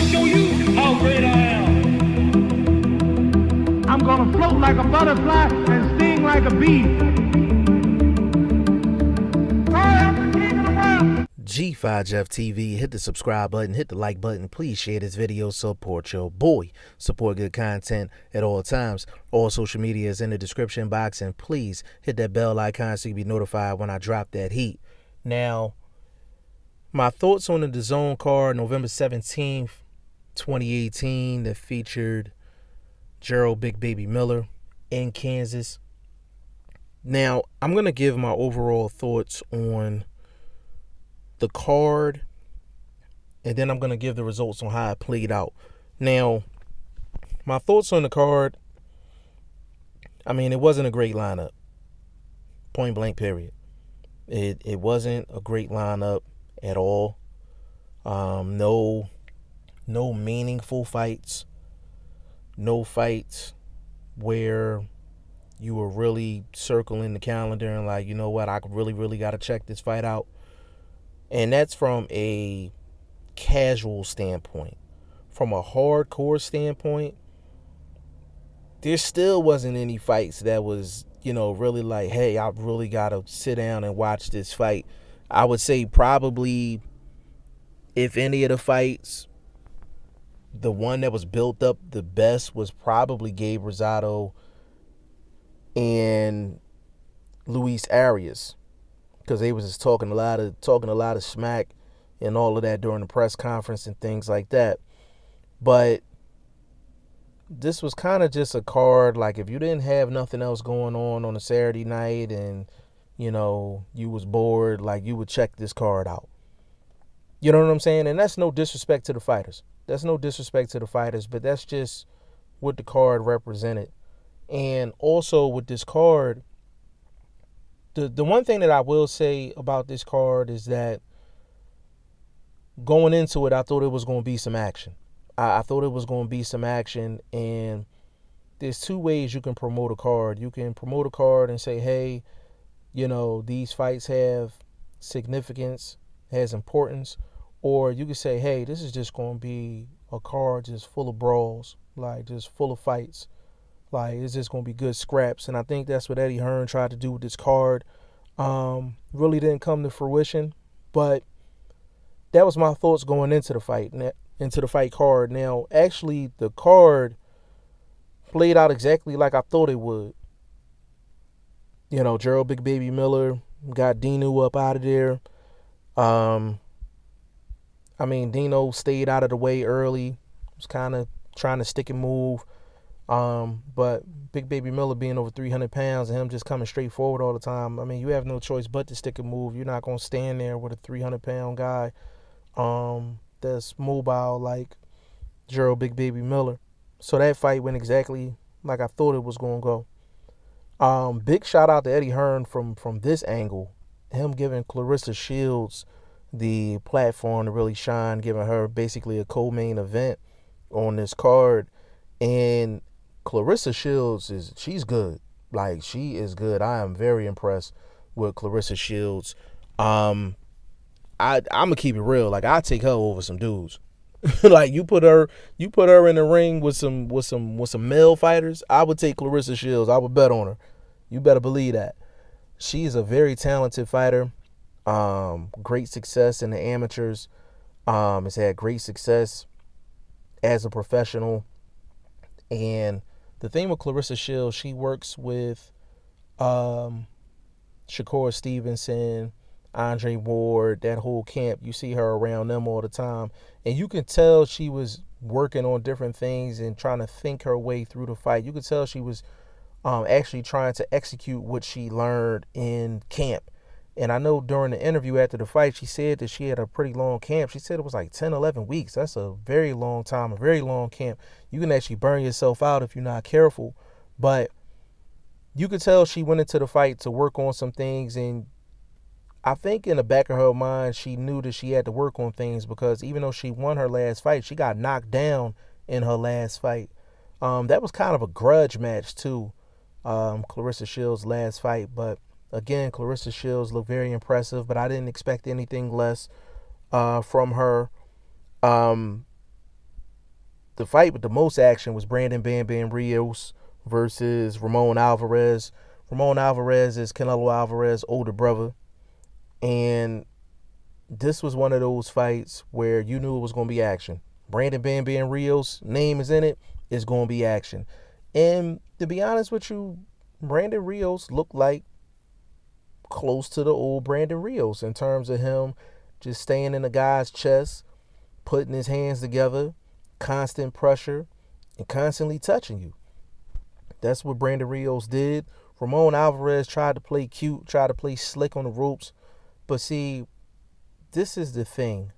show you how great I am. I'm gonna float like a butterfly and sting like a bee. I am the king of the world. G5 Jeff TV, hit the subscribe button, hit the like button, please share this video, support your boy, support good content at all times. All social media is in the description box, and please hit that bell icon so you can be notified when I drop that heat. Now, my thoughts on the DAZN card November 17th, 2018 that featured Gerald Big Baby Miller in Kansas. Now, I'm going to give my overall thoughts on the card, and then I'm going to give the results on how it played out. Now, my thoughts on the card, I mean, it wasn't a great lineup. Point blank, period. It wasn't a great lineup at all. No meaningful fights. No fights where you were really circling the calendar and like, you know what, I really got to check this fight out. And that's from a casual standpoint. From a hardcore standpoint, there still wasn't any fights that was, really like, hey, I really got to sit down and watch this fight. I would say probably, if any of the fights, the one that was built up the best was probably Gabe Rosado and Luis Arias, because they was just talking a lot of smack and all of that during the press conference and things like that. But this was kind of just a card, like if you didn't have nothing else going on a Saturday night and, you was bored, like you would check this card out. You know what I'm saying? And that's no disrespect to the fighters. But that's just what the card represented. And also with this card, the one thing that I will say about this card is that going into it, I thought it was going to be some action. I thought it was going to be some action, and there's two ways you can promote a card. You can promote a card and say, hey, these fights have significance, has importance. Or you could say, hey, this is just going to be a card just full of brawls, like just full of fights. Like, it's just going to be good scraps. And I think that's what Eddie Hearn tried to do with this card. Really didn't come to fruition. But that was my thoughts going into the fight card. Now, actually, the card played out exactly like I thought it would. Gerald Big Baby Miller got Dino up out of there. Dino stayed out of the way early. Was kind of trying to stick and move. But Big Baby Miller being over 300 pounds and him just coming straight forward all the time, you have no choice but to stick and move. You're not going to stand there with a 300-pound guy that's mobile like Gerald Big Baby Miller. So that fight went exactly like I thought it was going to go. Big shout out to Eddie Hearn from this angle. Him giving Clarissa Shields the platform to really shine, giving her basically a co-main event on this card. And Clarissa Shields she's good. Like, she is good. I am very impressed with Clarissa Shields. I'm gonna keep it real. Like, I take her over some dudes. Like, you put her in the ring with some male fighters, I would take Clarissa Shields. I would bet on her. You better believe that. She's a very talented fighter. Great success in the amateurs. Has had great success as a professional. And the thing with Clarissa Shields, she works with Shakur Stevenson, Andre Ward, that whole camp. You see her around them all the time. And you can tell she was working on different things and trying to think her way through the fight. You could tell she was actually trying to execute what she learned in camp. And I know during the interview after the fight, she said that she had a pretty long camp. She said it was like 10, 11 weeks. That's a very long time, a very long camp. You can actually burn yourself out if you're not careful. But you could tell she went into the fight to work on some things. And I think in the back of her mind, she knew that she had to work on things, because even though she won her last fight, she got knocked down in her last fight. That was kind of a grudge match too, Clarissa Shields' last fight. But again, Clarissa Shields looked very impressive, but I didn't expect anything less from her. the fight with the most action was Brandon Bam Bam Rios versus Ramon Alvarez. Ramon Alvarez is Canelo Alvarez's older brother. And this was one of those fights where you knew it was going to be action. Brandon Bam Bam Rios' name is in it. It's going to be action. And to be honest with you, Brandon Rios looked like close to the old Brandon Rios in terms of him just staying in the guy's chest, putting his hands together, constant pressure, and constantly touching you. That's what Brandon Rios did. Ramon Alvarez tried to play cute, tried to play slick on the ropes. But see, this is the thing.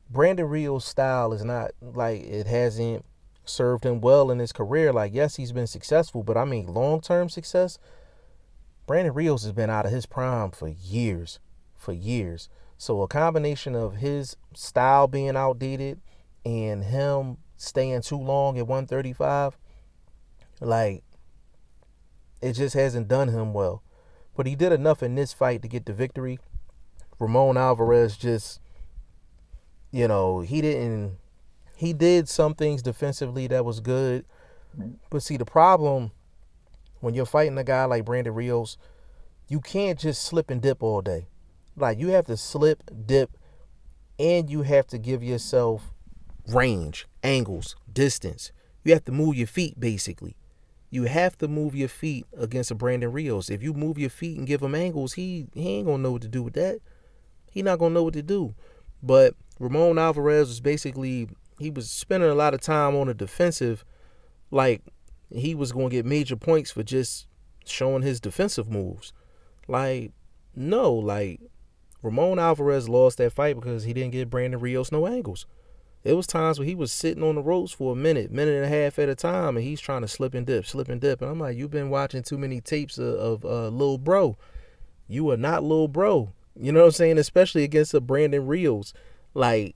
Brandon Rios' style is not like, it hasn't served him well in his career. Like, yes, he's been successful, but I mean, long-term success, Brandon Rios has been out of his prime for years. So a combination of his style being outdated and him staying too long at 135, like, it just hasn't done him well. But he did enough in this fight to get the victory. Ramon Alvarez just, he did some things defensively that was good. But see, the problem when you're fighting a guy like Brandon Rios, you can't just slip and dip all day. Like, you have to slip, dip, and you have to give yourself range, angles, distance. You have to move your feet, basically. You have to move your feet against a Brandon Rios. If you move your feet and give him angles, he ain't going to know what to do with that. He not going to know what to do. But Ramon Alvarez was basically, he was spending a lot of time on the defensive, like he was going to get major points for just showing his defensive moves. Like, no, like, Ramon Alvarez lost that fight because he didn't give Brandon Rios no angles. It was times where he was sitting on the ropes for a minute and a half at a time, and he's trying to slip and dip. And I'm like, you've been watching too many tapes of Lil Bro. You are not Lil Bro. You know what I'm saying? Especially against a Brandon Rios. Like,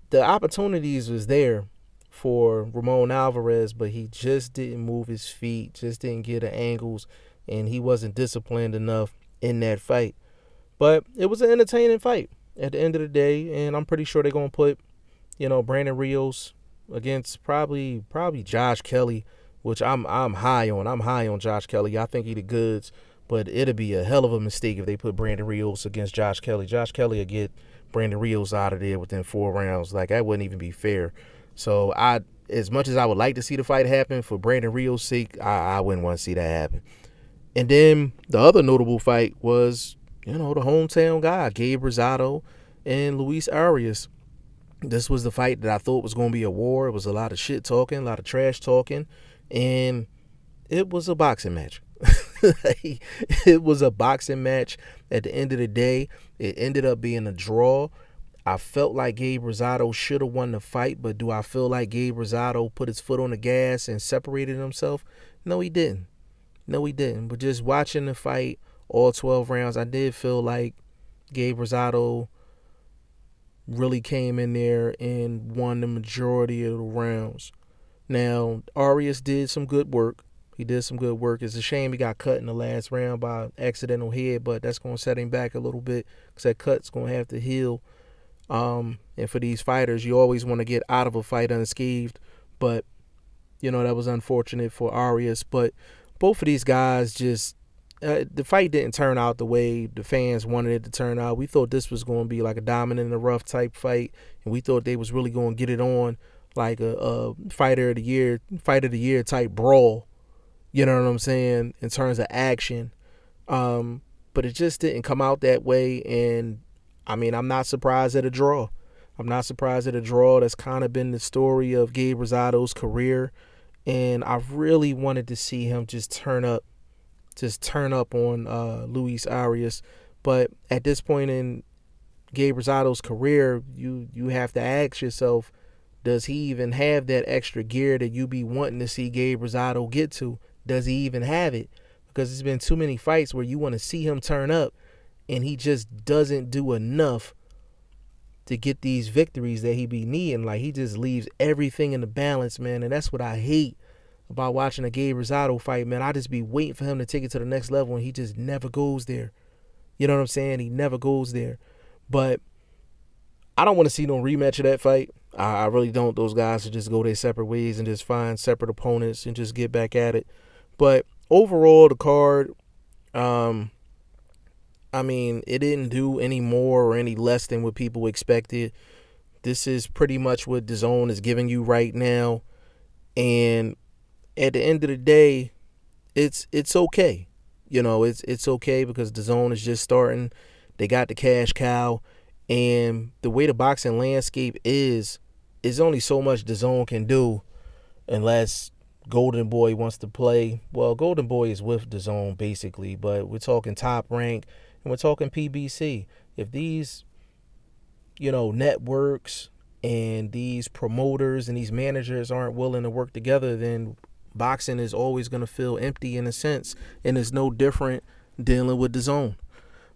the opportunities was there for Ramon Alvarez, but he just didn't move his feet, just didn't get the angles, and he wasn't disciplined enough in that fight. But it was an entertaining fight at the end of the day, and I'm pretty sure they're going to put, Brandon Rios against probably Josh Kelly, which I'm high on. I'm high on Josh Kelly. I think he the goods, but it'd be a hell of a mistake if they put Brandon Rios against Josh Kelly. Josh Kelly will get Brandon Rios out of there within 4 rounds. Like, that wouldn't even be fair. So as much as I would like to see the fight happen, for Brandon Rios' sake, I wouldn't want to see that happen. And then the other notable fight was, the hometown guy, Gabe Rosado and Luis Arias. This was the fight that I thought was going to be a war. It was a lot of shit talking, a lot of trash talking, and it was a boxing match. It was a boxing match. At the end of the day, it ended up being a draw. I felt like Gabe Rosado should have won the fight, but do I feel like Gabe Rosado put his foot on the gas and separated himself? No, he didn't. But just watching the fight, all 12 rounds, I did feel like Gabe Rosado really came in there and won the majority of the rounds. Now, Arias did some good work. It's a shame he got cut in the last round by accidental head, but that's going to set him back a little bit because that cut's going to have to heal. And for these fighters, you always want to get out of a fight unscathed. But, that was unfortunate for Arias. But both of these guys just, the fight didn't turn out the way the fans wanted it to turn out. We thought this was going to be like a diamond in the rough type fight, and we thought they was really going to get it on like a fighter of the year type brawl. You know what I'm saying? In terms of action. But it just didn't come out that way. And I mean, I'm not surprised at a draw. That's kind of been the story of Gabe Rosado's career. And I really wanted to see him just turn up on Luis Arias. But at this point in Gabe Rosado's career, you have to ask yourself, does he even have that extra gear that you be wanting to see Gabe Rosado get to? Does he even have it? Because there's been too many fights where you want to see him turn up and he just doesn't do enough to get these victories that he be needing. Like, he just leaves everything in the balance, man. And that's what I hate about watching a Gabe Rosado fight, man. I just be waiting for him to take it to the next level, and he just never goes there. You know what I'm saying? He never goes there. But I don't want to see no rematch of that fight. I really don't. Those guys should just go their separate ways and just find separate opponents and just get back at it. But overall, the card, I mean, it didn't do any more or any less than what people expected. This is pretty much what DAZN is giving you right now. And at the end of the day, it's okay. It's okay because DAZN is just starting. They got the cash cow. And the way the boxing landscape is only so much DAZN can do unless Golden Boy wants to play. Well, Golden Boy is with DAZN basically, but we're talking Top Rank and we're talking PBC. If these, networks and these promoters and these managers aren't willing to work together, then boxing is always going to feel empty in a sense, and it's no different dealing with DAZN.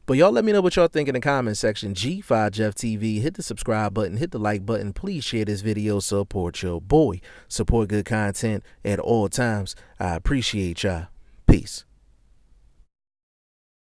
But y'all let me know what y'all think in the comment section. G5 Jeff TV, hit the subscribe button, hit the like button. Please share this video, support your boy. Support good content at all times. I appreciate y'all. Peace.